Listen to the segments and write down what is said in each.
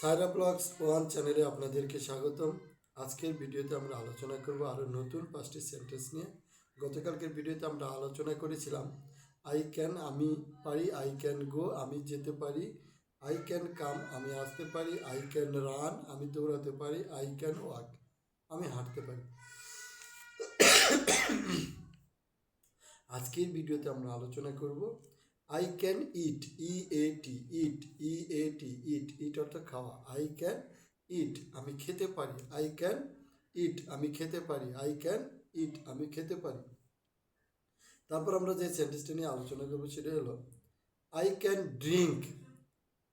Saira blogs one চ্যানেলে আপনাদেরকে স্বাগতম। আজকের ভিডিওতে আমরা আলোচনা করব আরও নতুন 5টি সেন্টেন্স নিয়ে। গতকালকের ভিডিওতে আমরা আলোচনা করেছিলাম আই ক্যান আমি পারি, আই ক্যান গো আমি যেতে পারি, আই ক্যান কাম আমি আসতে পারি, আই ক্যান রান আমি দৌড়াতে পারি, আই ক্যান ওয়াক আমি হাঁটতে পারি। আজকের ভিডিওতে আমরা আলোচনা করব I can eat, E A T, eat, E A T, eat, eat অর্থাৎ খাওয়া। আই ক্যান ইট আমি খেতে পারি, আই ক্যান ইট আমি খেতে পারি, আই ক্যান ইট আমি খেতে পারি। তারপর আমরা যে সেন্টেন্সটা নিয়ে আলোচনা করবো সেটা হলো আই ক্যান ড্রিঙ্ক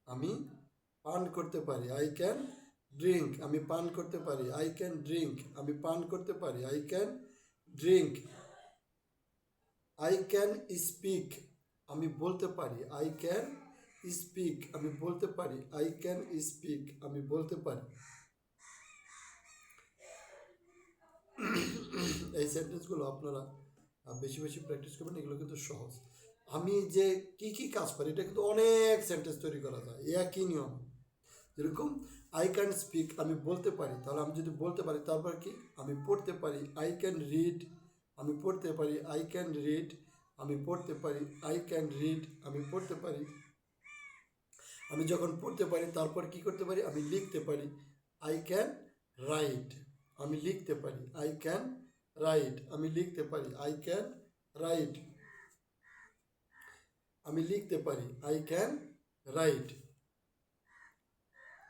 আমি পান করতে পারি, আই ক্যান ড্রিঙ্ক আমি পান করতে পারি, আই ক্যান ড্রিঙ্ক আমি পান করতে পারি, I can drink. I can speak আমি বলতে পারি, আই ক্যান স্পিক আমি বলতে পারি, আই ক্যান স্পিক আমি বলতে পারি। এই সেন্টেন্সগুলো আপনারা বেশি বেশি প্র্যাকটিস করবেন, এগুলো কিন্তু সহজ। আমি যে কি কি কাজ পারি এটা কিন্তু অনেক সেন্টেন্স তৈরি করা যায় একই নিয়ম। যেরকম আই ক্যান স্পিক আমি বলতে পারি, তাহলে আমি যদি বলতে পারি তারপর কি আমি পড়তে পারি, আই ক্যান রিড আমি পড়তে পারি, আই ক্যান রিড আমি পড়তে পারি, আই ক্যান রিড আমি পড়তে পারি। আমি যখন পড়তে পারি তারপর কি করতে পারি আমি লিখতে পারি, আই ক্যান রাইট আমি লিখতে পারি, আই ক্যান রাইট আমি লিখতে পারি, আই ক্যান রাইট আমি লিখতে পারি, আই ক্যান রাইট।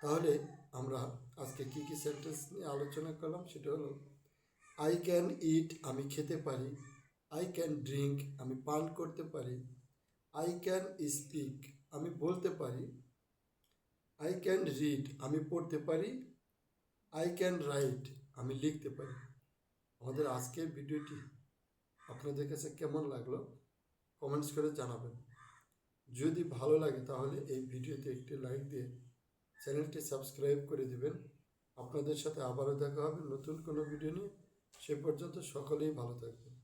তাহলে আমরা আজকে কি কি সেন্টেন্স নিয়ে আলোচনা করলাম সেটা হলো আই ক্যান ইট আমি খেতে পারি, আই ক্যান ড্রিঙ্ক আমি পান করতে পারি, আই ক্যান স্পিক আমি বলতে পারি, আই ক্যান রিড আমি পড়তে পারি, আই ক্যান রাইট আমি লিখতে পারি। আমাদের আজকের ভিডিওটি আপনাদের কাছে কেমন লাগলো কমেন্টস করে জানাবেন। যদি ভালো লাগে তাহলে এই ভিডিওতে একটি লাইক দিয়ে চ্যানেলটি সাবস্ক্রাইব করে দিবেন। আপনাদের সাথে আবারও দেখা হবে নতুন কোনো ভিডিও নিয়ে। সে পর্যন্ত সকলেই ভালো থাকবেন।